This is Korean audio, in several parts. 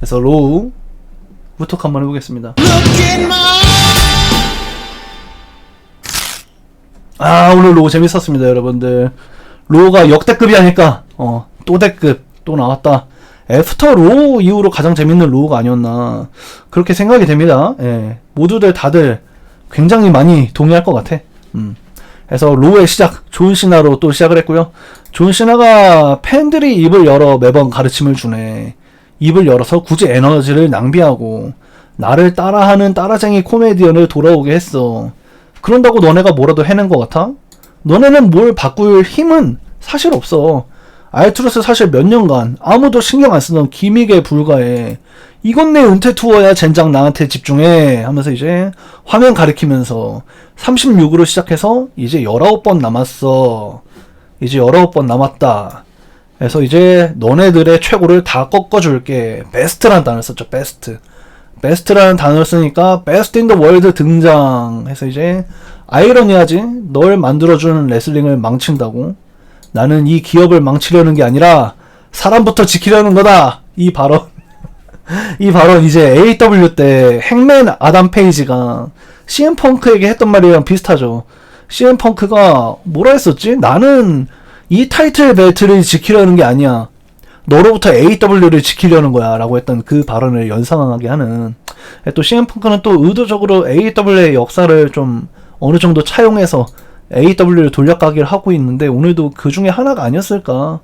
그래서 로우 후톡 한번 해보겠습니다. 오늘 로우 재밌었습니다, 여러분들. 로우가 역대급이 아닐까. 또대급 또 나왔다. 애프터 로우 이후로 가장 재밌는 로우가 아니었나, 그렇게 생각이 됩니다. 예, 모두들 다들 굉장히 많이 동의할 것 같아. 그래서 로우의 시작, 존 시나로 또 시작을 했고요. 존 시나가 팬들이 입을 열어 매번 가르침을 주네. 입을 열어서 굳이 에너지를 낭비하고 나를 따라하는 따라쟁이 코미디언을 돌아오게 했어. 그런다고 너네가 뭐라도 해낸 것 같아? 너네는 뭘 바꿀 힘은 사실 없어. 알투러스 사실 몇 년간 아무도 신경 안 쓰던 기믹에 불과해. 이건 내 은퇴 투어야, 젠장 나한테 집중해 하면서 이제 화면 가리키면서 36으로 시작해서 이제 19번 남았어. 이제 19번 남았다. 그래서 이제 너네들의 최고를 다 꺾어줄게. 베스트라는 단어를 썼죠. 베스트. 베스트라는 단어를 쓰니까 베스트 인 더 월드 등장 해서 이제 아이러니하지. 널 만들어주는 레슬링을 망친다고. 나는 이 기업을 망치려는 게 아니라 사람부터 지키려는 거다. 이 발언. 이 발언 이제 AEW 때 행맨 아담 페이지가 CM 펑크에게 했던 말이랑 비슷하죠. CM 펑크가 뭐라 했었지? 나는 이 타이틀 벨트를 지키려는 게 아니야. 너로부터 AEW를 지키려는 거야 라고 했던 그 발언을 연상하게 하는. 또 CM 펑크는 또 의도적으로 AEW의 역사를 좀 어느 정도 차용해서 AEW를 돌려가기를 하고 있는데, 오늘도 그 중에 하나가 아니었을까,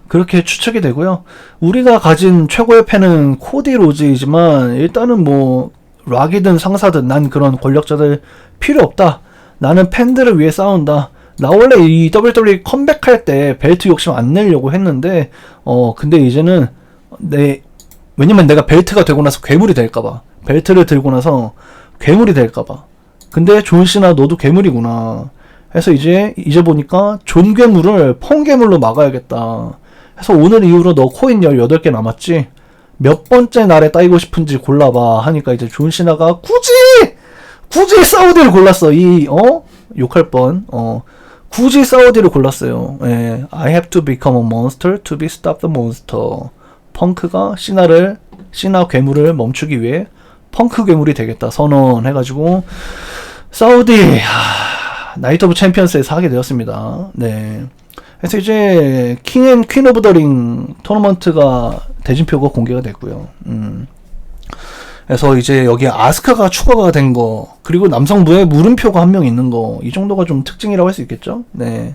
그렇게 추측이 되고요. 우리가 가진 최고의 팬은 코디 로즈이지만 일단은 뭐 락이든 상사든 난 그런 권력자들 필요 없다. 나는 팬들을 위해 싸운다. 나 원래 이 WWE 컴백할 때 벨트 욕심 안 내려고 했는데 근데 이제는 왜냐면 내가 벨트가 되고 나서 괴물이 될까봐, 벨트를 들고 나서 괴물이 될까봐. 근데 존 시나 너도 괴물이구나 해서 이제 보니까 존 괴물을 펑 괴물로 막아야겠다 해서 오늘 이후로 너 코인 18개 남았지? 몇 번째 날에 따이고 싶은지 골라봐 하니까 이제 존 시나가 굳이 사우디를 골랐어. 욕할 뻔. 굳이 사우디를 골랐어요. 예, I have to become a monster to be stop the monster. 펑크가 시나 괴물을 멈추기 위해 펑크 괴물이 되겠다 선언해가지고 사우디 나이트 오브 챔피언스에서 하게 되었습니다. 네. 그래서 이제 킹 앤 퀸 오브 더 링 토너먼트가 대진표가 공개가 됐고요. 그래서 이제 여기에 아스카가 추가가 된 거, 그리고 남성부에 물음표가 한 명 있는 거, 이 정도가 좀 특징이라고 할 수 있겠죠? 네.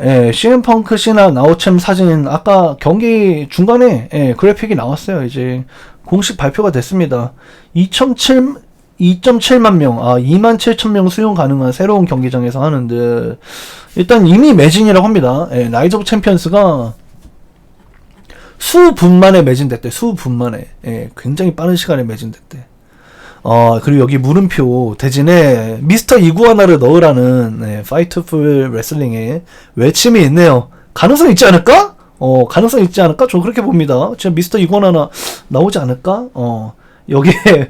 예, CM 펑크 시나 나우챔 사진, 아까 경기 중간에, 예, 그래픽이 나왔어요. 이제 공식 발표가 됐습니다. 2.7만 명, 27,000명 수용 가능한 새로운 경기장에서 하는데, 일단 이미 매진이라고 합니다. 예, 나이트 오브 챔피언스가 수분 만에 매진됐대. 수분 만에. 예, 굉장히 빠른 시간에 매진됐대. 그리고 여기 물음표 대진에 미스터 이구아나를 넣으라는 파이트 풀 레슬링의 외침이 있네요. 가능성 있지 않을까? 가능성 있지 않을까? 저 그렇게 봅니다. 진짜 미스터 이구아나 나오지 않을까? 여기에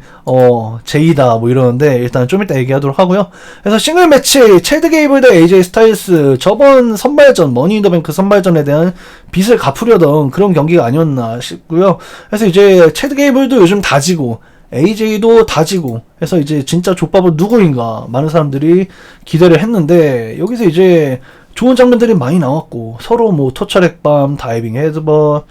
제이다 뭐 이러는데 일단 좀 이따 얘기하도록 하고요. 그래서 싱글 매치 체드 게이블 대 AJ 스타일스, 저번 선발전 머니 인 더 뱅크 선발전에 대한 빚을 갚으려던 그런 경기가 아니었나 싶고요. 그래서 이제 체드 게이블도 요즘 다지고 AJ도 다지고 해서 이제 진짜 족밥은 누구인가 많은 사람들이 기대를 했는데, 여기서 이제 좋은 장면들이 많이 나왔고 서로 뭐 토처렉밤, 다이빙 헤드버,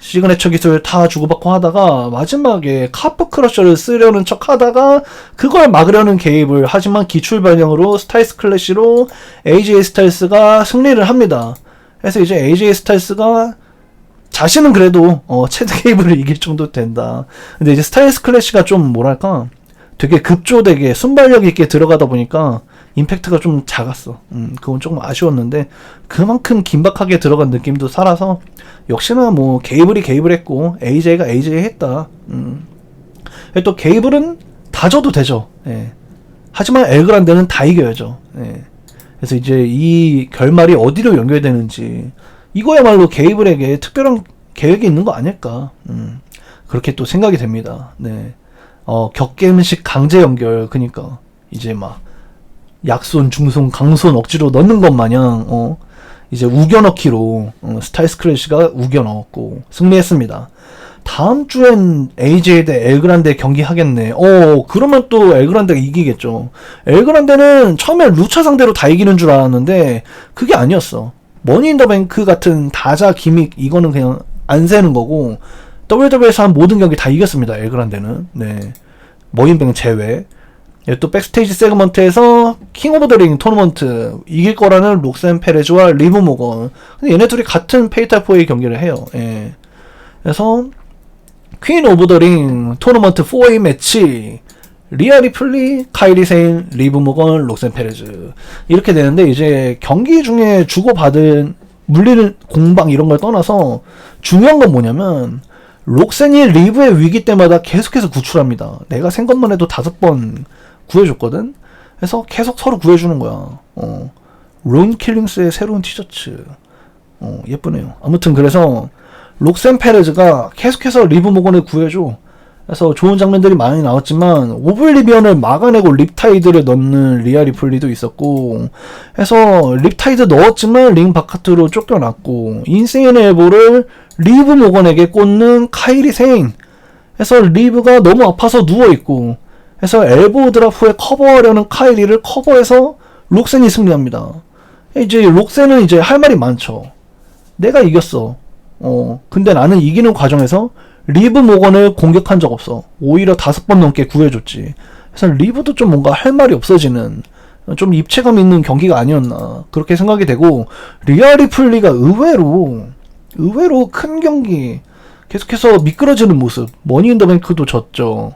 시그네처 기술 다 주고받고 하다가 마지막에 카프 크러셔를 쓰려는 척 하다가 그걸 막으려는 개입을, 하지만 기출 변형으로 스타일스 클래시로 AJ 스타일스가 승리를 합니다. 그래서 이제 AJ 스타일스가 자신은 그래도 체드 게이블을 이길 정도 된다. 근데 이제 스타일스 클래시가 좀 뭐랄까 되게 급조되게 순발력 있게 들어가다 보니까 임팩트가 좀 작았어. 그건 조금 아쉬웠는데 그만큼 긴박하게 들어간 느낌도 살아서 역시나 뭐 게이블이 게이블 했고 AJ가 AJ 했다. 또 게이블은 다 져도 되죠. 예. 하지만 엘그란데는 다 이겨야죠. 예. 그래서 이제 이 결말이 어디로 연결되는지, 이거야말로 게이블에게 특별한 계획이 있는 거 아닐까. 그렇게 또 생각이 됩니다. 네. 격겜식 강제 연결, 그니까 이제 막 약손, 중손, 강손 억지로 넣는 것 마냥 이제 우겨 넣기로 스타일스 클래시가 우겨 넣었고 승리했습니다. 다음 주엔 AJ 대 엘그란데 경기 하겠네. 그러면 또 엘그란데가 이기겠죠. 엘그란데는 처음에 루차 상대로 다 이기는 줄 알았는데 그게 아니었어. 머니 인 더 뱅크 같은 다자 기믹 이거는 그냥 안 세는 거고 WWE에서 한 모든 경기 다 이겼습니다. 엘그란데는. 네. 머니 인 뱅크 제외. 또 백스테이지 세그먼트에서 킹 오브 더 링 토너먼트 이길 거라는 록센 페레즈와 리브 모건. 근데 얘네 둘이 같은 페이탈 4의 경기를 해요. 예. 그래서 퀸 오브 더 링 토너먼트 4웨이 매치 리아 리플리, 카이리 세인, 리브 모건, 록센 페레즈 이렇게 되는데 이제 경기 중에 주고받은 물리는 공방 이런 걸 떠나서 중요한 건 뭐냐면 록센이 리브의 위기 때마다 계속해서 구출합니다. 내가 생각만 해도 5번 구해줬거든. 그래서 계속 서로 구해주는 거야. 론 킬링스의 새로운 티셔츠 예쁘네요. 아무튼 그래서 록센 페레즈가 계속해서 리브 모건을 구해줘. 그래서 좋은 장면들이 많이 나왔지만 오블리비언을 막아내고 립타이드를 넣는 리아 리플리도 있었고 해서 립타이드 넣었지만 링 바깥으로 쫓겨났고 인세인 엘보를 리브 모건에게 꽂는 카이리 세인. 해서 리브가 너무 아파서 누워있고 해서 엘보 드랍 후에 커버하려는 카이리를 커버해서 록센이 승리합니다. 이제 록센은 이제 할 말이 많죠. 내가 이겼어. 근데 나는 이기는 과정에서 리브 모건을 공격한 적 없어. 오히려 5번 넘게 구해줬지. 그래서 리브도 좀 뭔가 할 말이 없어지는 좀 입체감 있는 경기가 아니었나 그렇게 생각이 되고 리아 리플리가 의외로 큰 경기 계속해서 미끄러지는 모습. 머니 인 더 뱅크도 졌죠.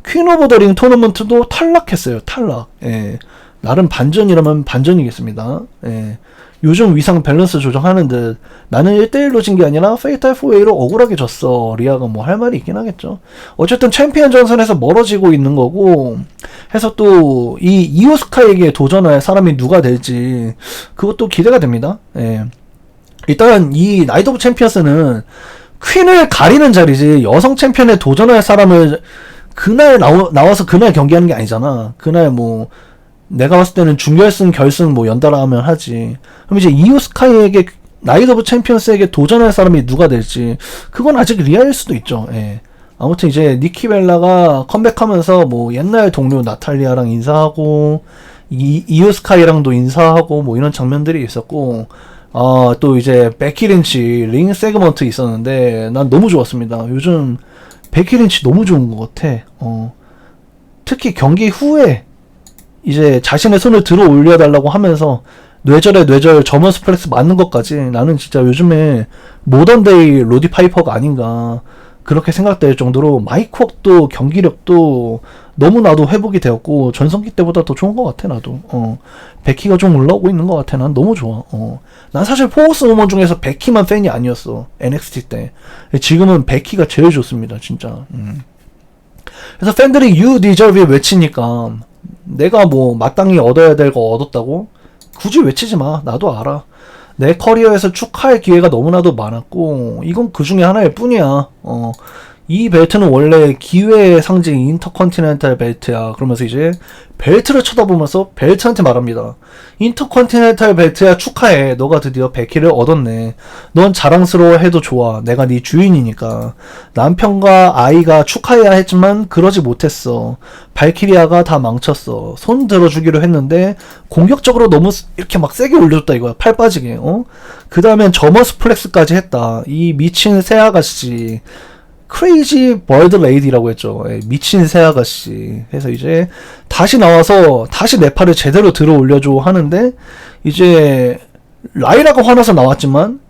퀸 오브 더 링 토너먼트도 탈락했어요. 탈락. 예. 나름 반전이라면 반전이겠습니다. 예. 요즘 위상 밸런스 조정하는 듯 나는 1대1로 진 게 아니라 페이탈 4웨이로 억울하게 졌어. 리아가 뭐 할 말이 있긴 하겠죠. 어쨌든 챔피언 전선에서 멀어지고 있는 거고 해서 또 이 이오스카에게 도전할 사람이 누가 될지 그것도 기대가 됩니다. 예. 일단 이 나이트 오브 챔피언스는 퀸을 가리는 자리지 여성 챔피언에 도전할 사람을 그날 나와서 그날 경기하는 게 아니잖아. 그날 뭐 내가 봤을 때는 준결승, 결승 뭐 연달아 하면 하지. 그럼 이제 이오스카이에게 나이트 오브 챔피언스에게 도전할 사람이 누가 될지 그건 아직 리아일 수도 있죠. 예. 아무튼 이제 니키 벨라가 컴백하면서 뭐 옛날 동료 나탈리아랑 인사하고 이오스카이랑도 인사하고 뭐 이런 장면들이 있었고 또 이제 베키 린치 링 세그먼트 있었는데 난 너무 좋았습니다. 요즘 베키 린치 너무 좋은 것 같아. 특히 경기 후에 이제 자신의 손을 들어 올려달라고 하면서 뇌절에 뇌절 저먼 스플렉스 맞는 것까지 나는 진짜 요즘에 모던데이 로디 파이퍼가 아닌가 그렇게 생각될 정도로 마이크웍도 경기력도 너무나도 회복이 되었고 전성기 때보다 더 좋은 것 같아. 나도 베키가 좀 올라오고 있는 것 같아. 난 너무 좋아. 난 사실 포워스 우먼 중에서 베키만 팬이 아니었어. NXT 때. 지금은 베키가 제일 좋습니다. 진짜. 그래서 팬들이 You Deserve It 외치니까 내가 뭐 마땅히 얻어야 될 거 얻었다고? 굳이 외치지 마. 나도 알아. 내 커리어에서 축하할 기회가 너무나도 많았고 이건 그 중에 하나일 뿐이야. 이 벨트는 원래 기회의 상징 인터컨티넨탈 벨트야. 그러면서 이제 벨트를 쳐다보면서 벨트한테 말합니다. 인터컨티넨탈 벨트야 축하해. 너가 드디어 베키를 얻었네. 넌 자랑스러워해도 좋아. 내가 네 주인이니까. 남편과 아이가 축하해야 했지만 그러지 못했어. 발키리아가 다 망쳤어. 손 들어주기로 했는데 공격적으로 너무 이렇게 막 세게 올려줬다 이거야. 팔 빠지게. 그 다음엔 저머스 플렉스까지 했다. 이 미친 새 아가씨. 크레이지 벌드 레이디라고 했죠. 미친 새 아가씨. 해서 이제 다시 나와서 다시 내 팔을 제대로 들어 올려줘 하는데 이제 라이라가 화나서 나왔지만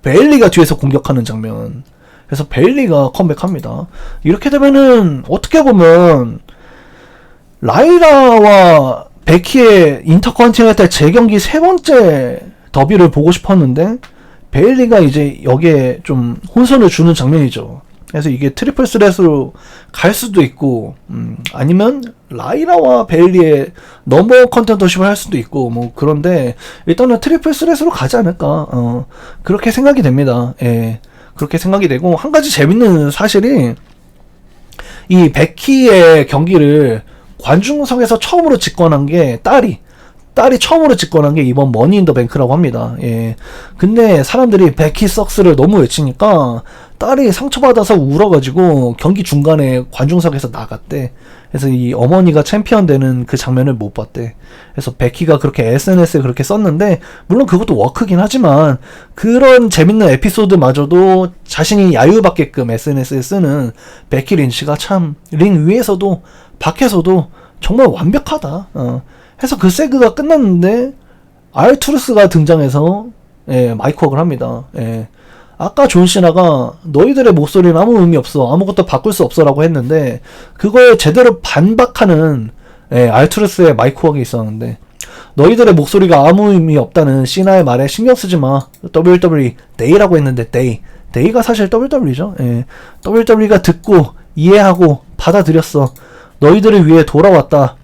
베일리가 뒤에서 공격하는 장면. 그래서 베일리가 컴백합니다. 이렇게 되면은 어떻게 보면 라이라와 베키의 인터컨티넨탈 재경기 3번째 더비를 보고 싶었는데 베일리가 이제 여기에 좀 혼선을 주는 장면이죠. 그래서 이게 트리플 스렛으로 갈 수도 있고 아니면 라이라와 베일리의 넘버 컨텐더십을 할 수도 있고 뭐 그런데 일단은 트리플 스렛으로 가지 않을까 그렇게 생각이 됩니다. 예, 그렇게 생각이 되고 한 가지 재밌는 사실이 이 베키의 경기를 관중석에서 처음으로 직관한 게 딸이 처음으로 직관한 게 이번 머니 인 더 뱅크라고 합니다. 예. 근데 사람들이 베키 석스를 너무 외치니까 딸이 상처받아서 울어가지고 경기 중간에 관중석에서 나갔대. 그래서 이 어머니가 챔피언 되는 그 장면을 못 봤대. 그래서 베키가 그렇게 SNS에 그렇게 썼는데, 물론 그것도 워크긴 하지만 그런 재밌는 에피소드마저도 자신이 야유받게끔 SNS에 쓰는 베키 린치가 참 링 위에서도 밖에서도 정말 완벽하다. 해서 그 세그가 끝났는데 알투르스가 등장해서 마이크웍을 합니다. 아까 존 시나가 너희들의 목소리는 아무 의미 없어, 아무것도 바꿀 수 없어 라고 했는데, 그거에 제대로 반박하는 알투르스의 마이크웍이 있었는데, 너희들의 목소리가 아무 의미 없다는 시나의 말에 신경 쓰지 마. WWE 데이라고 했는데 데이가 사실 WWE죠. WWE가 듣고 이해하고 받아들였어. 너희들을 위해 돌아왔다.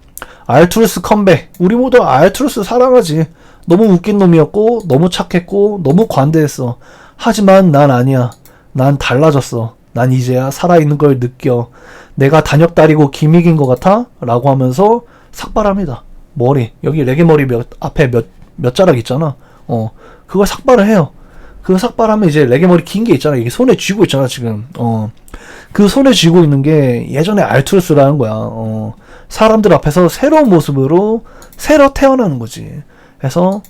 알투르스 컴백. 우리 모두 알투르스 사랑하지. 너무 웃긴 놈이었고 너무 착했고 너무 관대했어. 하지만 난 아니야. 난 달라졌어. 난 이제야 살아있는 걸 느껴. 내가 단역다리고 기믹인 것 같아? 라고 하면서 삭발합니다. 머리. 여기 레게 머리 앞에 몇 자락 있잖아. 그걸 삭발을 해요. 그 삭발하면 이제 레게 머리 긴 게 있잖아. 이게 손에 쥐고 있잖아, 지금. 그 손에 쥐고 있는 게 예전에 알투르스라는 거야. 사람들 앞에서 새로운 모습으로 새로 태어나는 거지. 그래서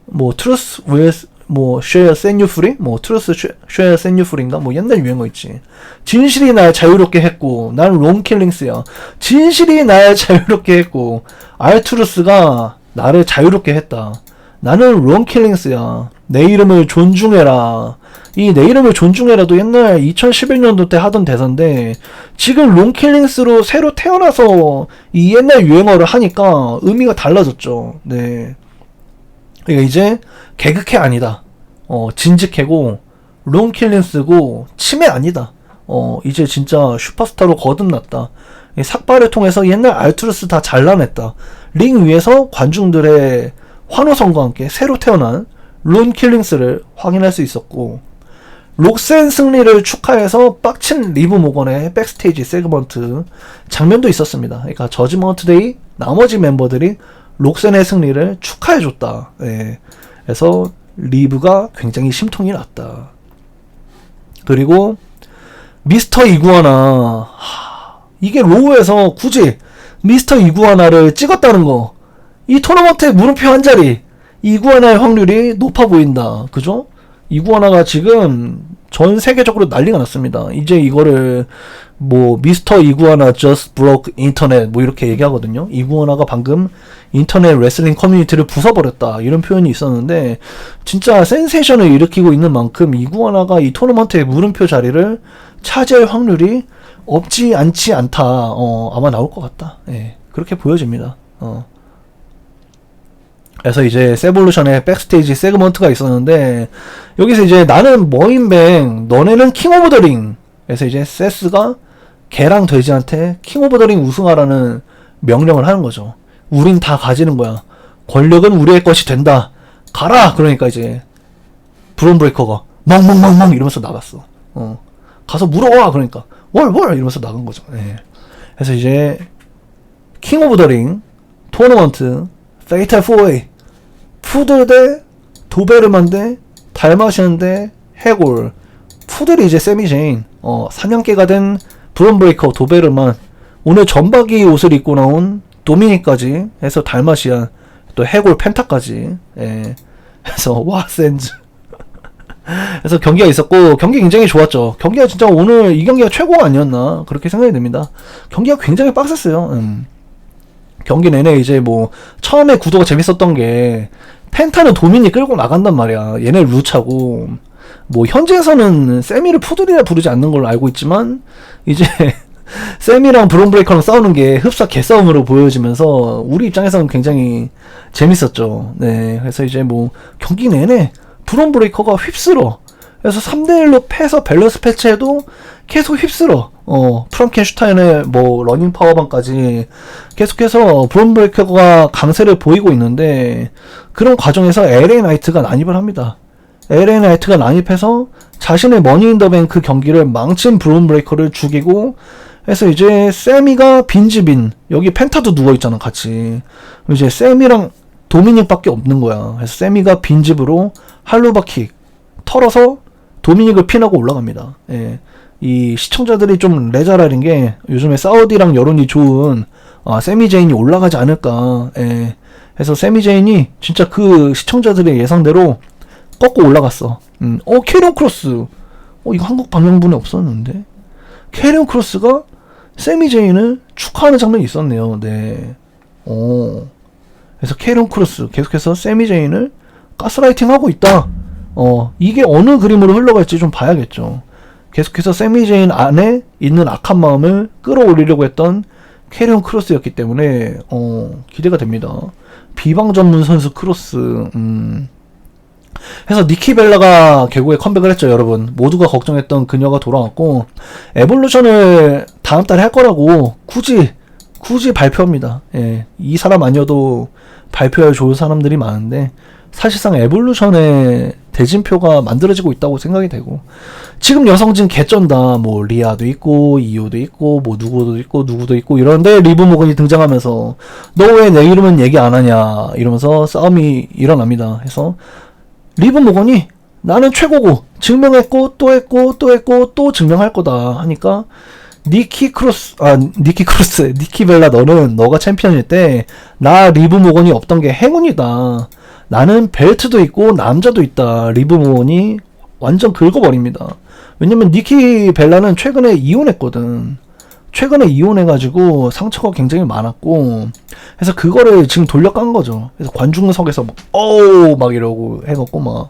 뭐 트루스 윌 뭐 share set you free? 뭐 트루스 share set you free인가? 뭐 옛날 유행어 있지. 진실이 날 자유롭게 했고 난 롱킬링스야. 진실이 날 자유롭게 했고 알투르스가 나를 자유롭게 했다. 나는 롱킬링스야. 내 이름을 존중해라. 이 내 이름을 존중해라도 옛날 2011년도 때 하던 대사인데, 지금 롱킬링스로 새로 태어나서 이 옛날 유행어를 하니까 의미가 달라졌죠. 네. 그러니까 이제 개그캐 아니다. 진직캐고 롱킬링스고 치매 아니다. 이제 진짜 슈퍼스타로 거듭났다. 이 삭발을 통해서 옛날 알투르스 다 잘라냈다. 링 위에서 관중들의 환호성과 함께 새로 태어난 론킬링스를 확인할 수 있었고, 록센 승리를 축하해서 빡친 리브 모건의 백스테이지 세그먼트 장면도 있었습니다. 그러니까 저지먼트 데이 나머지 멤버들이 록센의 승리를 축하해줬다. 그래서 리브가 굉장히 심통이 났다. 그리고 미스터 이구아나, 이게 로우에서 굳이 미스터 이구아나를 찍었다는 거, 이 토너먼트의 물음표 한 자리, 이구아나의 확률이 높아 보인다. 그죠? 이구아나가 지금 전 세계적으로 난리가 났습니다. 이제 이거를 뭐 미스터 이구아나 just broke internet 뭐 이렇게 얘기하거든요. 이구아나가 방금 인터넷 레슬링 커뮤니티를 부숴버렸다, 이런 표현이 있었는데, 진짜 센세이션을 일으키고 있는 만큼 이구아나가 이 토너먼트의 물음표 자리를 차지할 확률이 없지 않지 않다. 아마 나올 것 같다. 그렇게 보여집니다. 그래서 이제 세볼루션의 백스테이지 세그먼트가 있었는데, 여기서 이제 나는 머인뱅, 너네는 킹 오브 더 링. 그래서 이제 세스가 개랑 돼지한테 킹 오브 더 링 우승하라는 명령을 하는 거죠. 우린 다 가지는 거야. 권력은 우리의 것이 된다. 가라! 그러니까 이제 브론 브레이커가 멍멍멍멍 이러면서 나갔어. 가서 물어와! 그러니까 월 이러면서 나간 거죠. 그래서 이제 킹 오브 더 링 토너먼트 페이탈 4웨이, 푸들 대 도베르만 대 달마시안 대 해골. 푸들이 이제 세미제인, 사냥개가 된 브론 브레이커 도베르만, 오늘 점박이 옷을 입고 나온 도미닉까지 해서 달마시안, 또 해골 펜타까지. 그래서 와 센즈. 그래서 경기가 있었고, 경기 굉장히 좋았죠. 경기가 진짜 오늘 이 경기가 최고가 아니었나 그렇게 생각이 듭니다. 경기가 굉장히 빡셌어요. 경기 내내 이제 뭐 처음에 구도가 재밌었던 게, 펜타는 도미닉 끌고 나간단 말이야. 얘네 루차고, 뭐 현지에서는 세미를 푸들이라 부르지 않는 걸로 알고 있지만, 이제 세미랑 브론 브레이커랑 싸우는 게 흡사 개싸움으로 보여지면서 우리 입장에서는 굉장히 재밌었죠. 네, 그래서 이제 뭐 경기 내내 브론 브레이커가 휩쓸어. 그래서 3대1로 패서 밸런스 패치해도 계속 휩쓸어. 프랑켄슈타인의 뭐 러닝 파워밤까지 계속해서 브론 브레이커가 강세를 보이고 있는데, 그런 과정에서 LA 나이트가 난입을 합니다. LA 나이트가 난입해서 자신의 머니 인 더 뱅크 경기를 망친 브론 브레이커를 죽이고, 해서 이제 세미가 빈집인, 여기 펜타도 누워있잖아 같이. 이제 세미랑 도미닉밖에 없는 거야. 그래서 세미가 빈집으로 할로바킥 털어서 도미닉을 핀하고 올라갑니다. 예. 이 시청자들이 좀 레자라는 게 요즘에 사우디랑 여론이 좋은 세미제인이 올라가지 않을까. 예. 해서 세미제인이 진짜 그 시청자들의 예상대로 꺾고 올라갔어. 캐리온 크로스. 이거 한국 방영분에 없었는데. 캐리온 크로스가 세미제인을 축하하는 장면이 있었네요. 네. 그래서 캐리온 크로스 계속해서 세미제인을 가스라이팅 하고 있다. 이게 어느 그림으로 흘러갈지 좀 봐야겠죠. 계속해서 세미제인 안에 있는 악한 마음을 끌어올리려고 했던 캐리온 크로스였기 때문에 기대가 됩니다. 비방 전문 선수 크로스. 해서 니키 벨라가 결국에 컴백을 했죠. 여러분 모두가 걱정했던 그녀가 돌아왔고 에볼루션을 다음 달에 할 거라고 굳이 발표합니다. 예, 이 사람 아니어도 발표할 좋은 사람들이 많은데 사실상 에볼루션의 대진표가 만들어지고 있다고 생각이 되고 지금 여성진 개쩐다. 뭐 리아도 있고 이오도 있고 뭐 누구도 있고 이러는데 리브 모건이 등장하면서 너 왜 내 이름은 얘기 안 하냐 이러면서 싸움이 일어납니다. 해서 리브 모건이 나는 최고고 증명했고 또 했고 또 증명할 거다 하니까 니키 벨라 너는 너가 챔피언일 때 나 리브 모건이 없던 게 행운이다. 나는 벨트도 있고 남자도 있다. 리브 모건이 완전 긁어버립니다. 왜냐면 니키 벨라는 최근에 이혼했거든. 최근에 이혼해가지고 상처가 굉장히 많았고 그래서 그거를 지금 돌려깐 거죠. 그래서 관중석에서 막 이러고 해갖고 막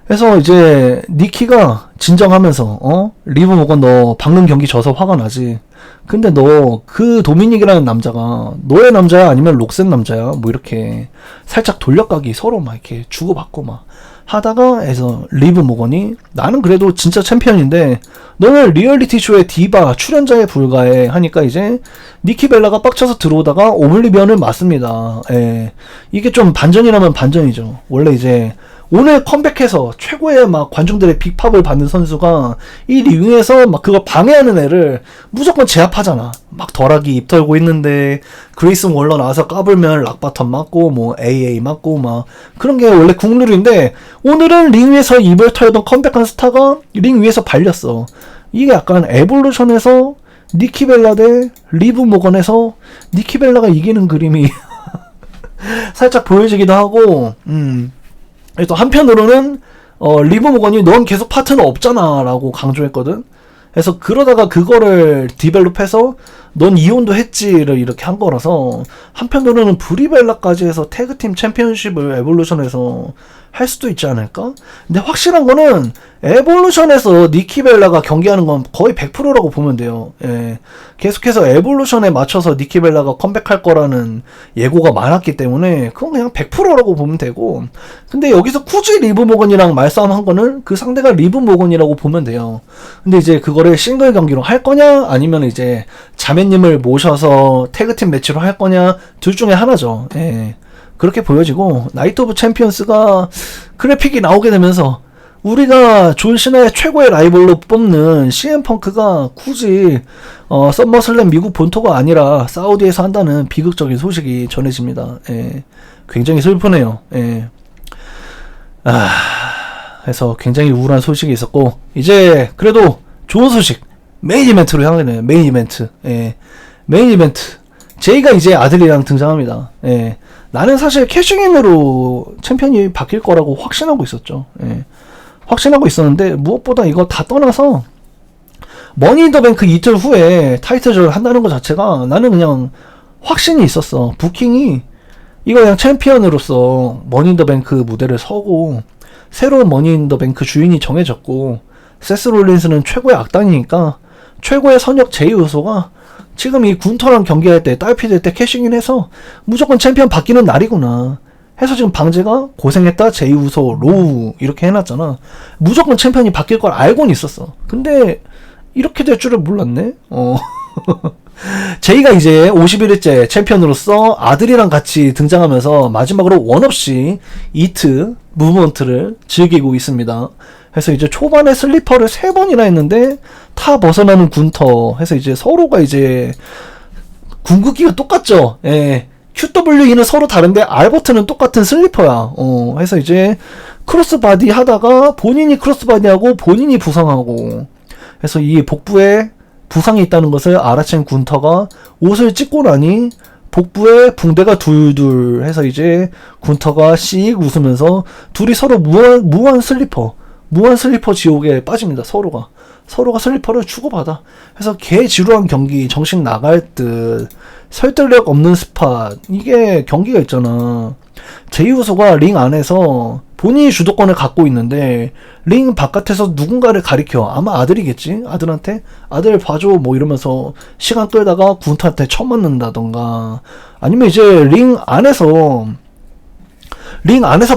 그래서 이제 니키가 진정하면서 리브 모건 너 방금 경기 져서 화가 나지. 근데 너 그 도미닉이라는 남자가 너의 남자야 아니면 록센 남자야 뭐 이렇게 살짝 돌려까기 서로 막 이렇게 주고받고 막 하다가 해서 리브 모건이 나는 그래도 진짜 챔피언인데 너는 리얼리티 쇼의 디바 출연자에 불과해 하니까 이제 니키 벨라가 빡쳐서 들어오다가 오블리비언을 맞습니다. 예. 이게 좀 반전이라면 반전이죠. 원래 이제 오늘 컴백해서 최고의 막 관중들의 빅팝을 받는 선수가 이 링에서 막 그걸 방해하는 애를 무조건 제압하잖아. 막 덜하기 입 털고 있는데 그레이슨 월러 나와서 까불면 락바텀 맞고 뭐 AA 맞고 막 그런 게 원래 국룰인데 오늘은 링 위에서 입을 털던 컴백한 스타가 링 위에서 발렸어. 이게 약간 에볼루션에서 니키 벨라 대 리브 모건에서 니키 벨라가 이기는 그림이 살짝 보여지기도 하고 그래서 한편으로는 리브 모건이 넌 계속 파트너 없잖아 라고 강조했거든. 그래서 그러다가 그거를 디벨롭해서 넌 이혼도 했지를 이렇게 한 거라서 한편으로는 브리벨라까지 해서 태그팀 챔피언십을 에볼루션에서 할 수도 있지 않을까? 근데 확실한 거는 에볼루션에서 니키 벨라가 경기하는 건 거의 100%라고 보면 돼요. 예. 계속해서 에볼루션에 맞춰서 니키 벨라가 컴백할 거라는 예고가 많았기 때문에 그건 그냥 100%라고 보면 되고 근데 여기서 굳이 리브 모건이랑 말싸움 한 거는 그 상대가 리브 모건이라고 보면 돼요. 근데 이제 그거를 싱글 경기로 할 거냐 아니면 이제 자매님을 모셔서 태그팀 매치로 할 거냐 둘 중에 하나죠. 예. 그렇게 보여지고 나이트 오브 챔피언스가 그래픽이 나오게 되면서 우리가 존 시나의 최고의 라이벌로 뽑는 CM펑크가 굳이 썸머슬램 미국 본토가 아니라 사우디에서 한다는 비극적인 소식이 전해집니다. 예. 굉장히 슬프네요. 예. 그래서 굉장히 우울한 소식이 있었고 이제 그래도 좋은 소식 메인 이벤트로 향하는 메인 이벤트. 예. 메인 이벤트 제이가 이제 아들이랑 등장합니다. 예. 나는 사실 캐싱인으로 챔피언이 바뀔 거라고 확신하고 있었죠. 예. 확신하고 있었는데 무엇보다 이거 다 떠나서 머니 인 더 뱅크 이틀 후에 타이틀전을 한다는 것 자체가 나는 그냥 확신이 있었어. 부킹이 이거 그냥 챔피언으로서 머니 인 더 뱅크 무대를 서고 새로운 머니 인 더 뱅크 주인이 정해졌고 세스 롤린스는 최고의 악당이니까 최고의 선역 제이 우소가 지금 이 군터랑 경기할 때 딸피될 때 캐싱인 해서 무조건 챔피언 바뀌는 날이구나 해서 지금 방제가 고생했다 제이 우소 로우 이렇게 해놨잖아. 무조건 챔피언이 바뀔 걸 알고는 있었어. 근데 이렇게 될 줄을 몰랐네. 제이가 이제 51일째 챔피언으로서 아들이랑 같이 등장하면서 마지막으로 원 없이 이트 무브먼트를 즐기고 있습니다. 해서 이제 초반에 슬리퍼를 3번이나 했는데 타 벗어나는 군터 해서 이제 서로가 이제 궁극기가 똑같죠. 예. QWE는 서로 다른데 R버튼은 똑같은 슬리퍼야. 해서 이제 크로스바디 하다가 본인이 크로스바디하고 본인이 부상하고, 그래서 이 복부에 부상이 있다는 것을 알아챈 군터가 옷을 찢고 나니 복부에 붕대가 둘둘 해서 이제 군터가 씩 웃으면서 둘이 서로 무한 슬리퍼 지옥에 빠집니다. 서로가 슬리퍼를 주고받아. 그래서 개 지루한 경기, 정신 나갈 듯, 설득력 없는 스팟, 이게 경기가 있잖아. 제이우소가 링 안에서 본인이 주도권을 갖고 있는데 링 바깥에서 누군가를 가리켜. 아마 아들이겠지? 아들한테 아들 봐줘 뭐 이러면서 시간 끌다가 군터한테 쳐맞는다던가, 아니면 이제 링 안에서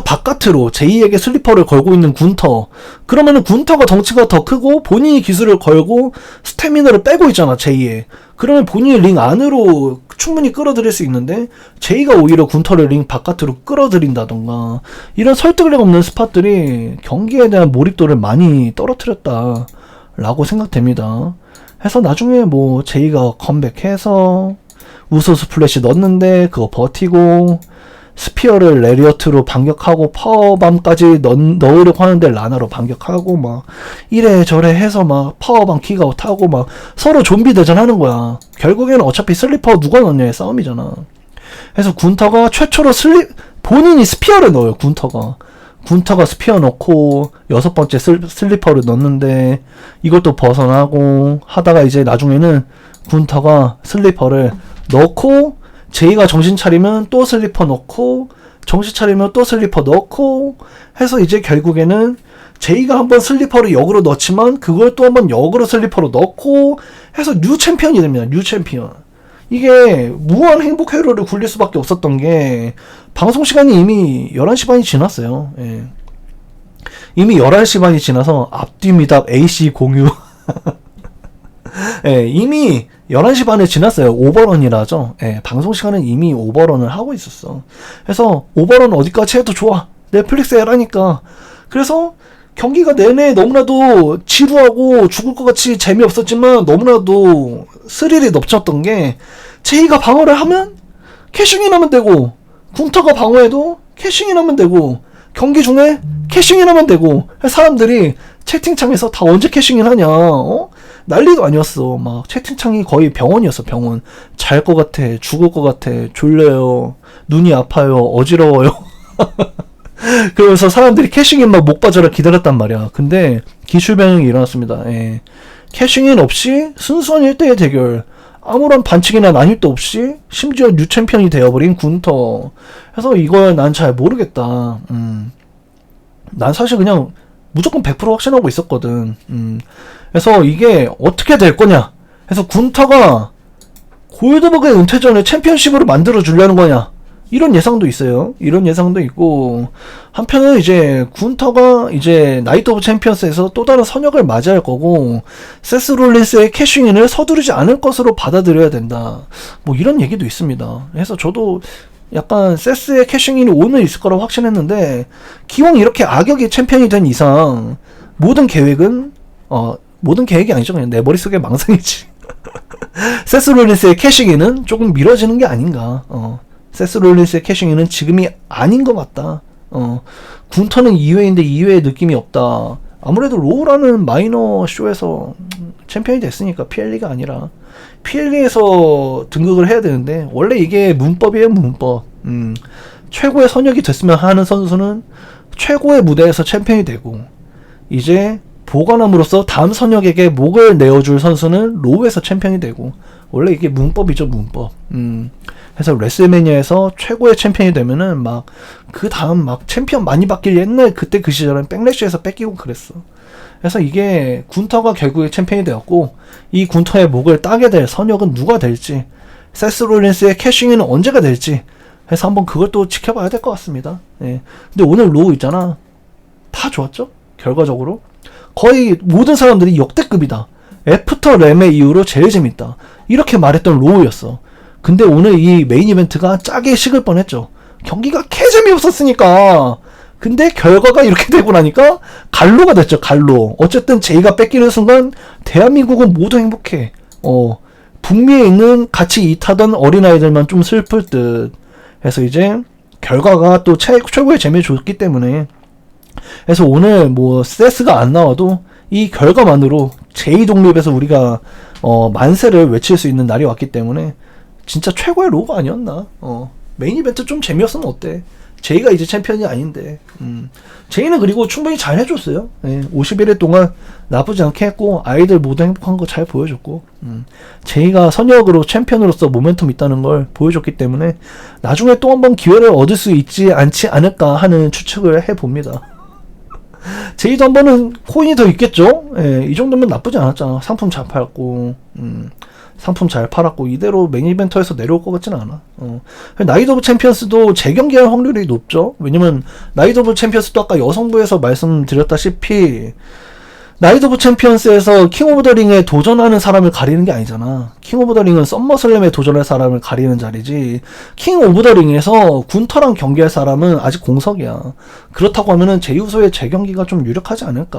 바깥으로 제이에게 슬리퍼를 걸고 있는 군터. 그러면은 군터가 덩치가 더 크고 본인이 기술을 걸고 스태미너를 빼고 있잖아, 제이에. 그러면 본인이 링 안으로 충분히 끌어들일 수 있는데 제이가 오히려 군터를 링 바깥으로 끌어들인다던가, 이런 설득력 없는 스팟들이 경기에 대한 몰입도를 많이 떨어뜨렸다 라고 생각됩니다. 해서 나중에 뭐 제이가 컴백해서 우소 스플래시 넣었는데 그거 버티고, 스피어를 레리어트로 반격하고 파워밤까지 넣으려고 하는데 라나로 반격하고 막 이래저래 해서 막 파워밤 킥아웃 하고 막 서로 좀비 대전하는 거야. 결국에는 어차피 슬리퍼 누가 넣냐의 싸움이잖아. 그래서 군터가 최초로 본인이 스피어를 넣어요. 군터가 스피어 넣고 6번째 슬리퍼를 넣는데 이것도 벗어나고 하다가 이제 나중에는 군터가 슬리퍼를 넣고, 제이가 정신 차리면 또 슬리퍼 넣고, 정신 차리면 또 슬리퍼 넣고 해서 이제 결국에는 제이가 한번 슬리퍼를 역으로 넣지만 그걸 또 한번 역으로 슬리퍼로 넣고 해서 뉴 챔피언이 됩니다. 뉴 챔피언. 이게 무한 행복 회로를 굴릴 수밖에 없었던 게, 방송 시간이 이미 11시 반이 지났어요. 예. 이미 11시 반이 지나서 앞뒤 미답 AC 공유 예, 이미 11시 반에 지났어요. 오버런이라죠. 예, 방송 시간은 이미 오버런을 하고 있었어. 그래서 오버런 어디까지 해도 좋아. 넷플릭스 해라니까. 그래서 경기가 내내 너무나도 지루하고 죽을 것 같이 재미없었지만 너무나도 스릴이 넘쳤던 게, 제이가 방어를 하면 캐싱인 하면 되고, 군터가 방어해도 캐싱인 하면 되고, 경기 중에 캐싱인 하면 되고, 사람들이 채팅창에서 다 언제 캐싱인 하냐, 난리도 아니었어. 막 채팅창이 거의 병원이었어. 병원. 잘 것 같아, 죽을 것 같아, 졸려요, 눈이 아파요, 어지러워요 그러면서 사람들이 캐싱인 막 목 빠져라 기다렸단 말이야. 근데 기술 변형이 일어났습니다. 예. 캐싱인 없이 순수한 1대1 대결, 아무런 반칙이나 난입도 없이 심지어 뉴 챔피언이 되어버린 군터. 그래서 이걸 난 잘 모르겠다. 난 사실 그냥 무조건 100% 확신하고 있었거든. 그래서 이게 어떻게 될 거냐. 그래서 군터가 골드버그의 은퇴 전에 챔피언십으로 만들어 주려는 거냐, 이런 예상도 있어요. 이런 예상도 있고, 한편은 이제 군터가 이제 나이트 오브 챔피언스에서 또 다른 선역을 맞이할 거고, 세스 롤린스의 캐싱인을 서두르지 않을 것으로 받아들여야 된다, 뭐 이런 얘기도 있습니다. 그래서 저도 약간 세스의 캐싱인이 오늘 있을 거라고 확신했는데, 기왕 이렇게 악역이 챔피언이 된 이상 모든 계획은 모든 계획이 아니죠. 그냥 내 머릿속에 망상이지. 세스 롤린스의 캐싱인은 조금 미뤄지는 게 아닌가. 세스 롤린스의 캐싱인은 지금이 아닌 것 같다. 군터는 2회인데 2회의 느낌이 없다. 아무래도 로우라는 마이너 쇼에서 챔피언이 됐으니까, PLE가 아니라 PLE에서 등극을 해야 되는데, 원래 이게 문법이에요, 문법. 최고의 선역이 됐으면 하는 선수는 최고의 무대에서 챔피언이 되고, 이제 보관함으로써 다음 선역에게 목을 내어줄 선수는 로우에서 챔피언이 되고, 원래 이게 문법이죠, 문법. 그래서 레슬매니아에서 최고의 챔피언이 되면은 막 그 다음 막 챔피언 많이 바뀔 옛날 그때 그 시절은 백래쉬에서 뺏기고 그랬어. 그래서 이게 군터가 결국에 챔피언이 되었고, 이 군터의 목을 따게 될 선역은 누가 될지, 세스 롤린스의 캐싱은 언제가 될지 해서 한번 그걸 또 지켜봐야 될 것 같습니다. 예. 근데 오늘 로우 있잖아, 다 좋았죠? 결과적으로 거의 모든 사람들이 역대급이다, 애프터 램의 이후로 제일 재밌다, 이렇게 말했던 로우였어. 근데 오늘 이 메인 이벤트가 짜게 식을 뻔했죠. 경기가 개재미없었으니까. 근데 결과가 이렇게 되고 나니까 갈로가 됐죠. 갈로. 어쨌든 제이가 뺏기는 순간 대한민국은 모두 행복해. 북미에 있는 같이 타던 어린아이들만 좀 슬플 듯 해서 이제 결과가 또 최고의 재미를 줬기 때문에 그래서 오늘 뭐 세스가 안 나와도 이 결과만으로 제2독립에서 우리가 만세를 외칠 수 있는 날이 왔기 때문에 진짜 최고의 로우가 아니었나. 메인 이벤트 좀 재미없으면 어때? 제이가 이제 챔피언이 아닌데. 제이는 그리고 충분히 잘 해줬어요. 51일 동안 나쁘지 않게 했고 아이들 모두 행복한 거 잘 보여줬고, 제이가 선역으로 챔피언으로서 모멘텀 있다는 걸 보여줬기 때문에 나중에 또 한 번 기회를 얻을 수 있지 않지 않을까 하는 추측을 해봅니다. 제이도 한 번은 코인이 더 있겠죠? 이 정도면 나쁘지 않았잖아. 상품 잘 팔았고, 상품 잘 팔았고, 이대로 메인 이벤터에서 내려올 것 같진 않아. 나이트 오브 챔피언스도 재경기할 확률이 높죠? 왜냐면, 나이트 오브 챔피언스도 아까 여성부에서 말씀드렸다시피, 나이트 오브 챔피언스에서 킹 오브 더 링에 도전하는 사람을 가리는 게 아니잖아. 킹 오브 더 링은 썸머슬램에 도전할 사람을 가리는 자리지, 킹 오브 더 링에서 군터랑 경기할 사람은 아직 공석이야. 그렇다고 하면은 제2후소의 재경기가 좀 유력하지 않을까.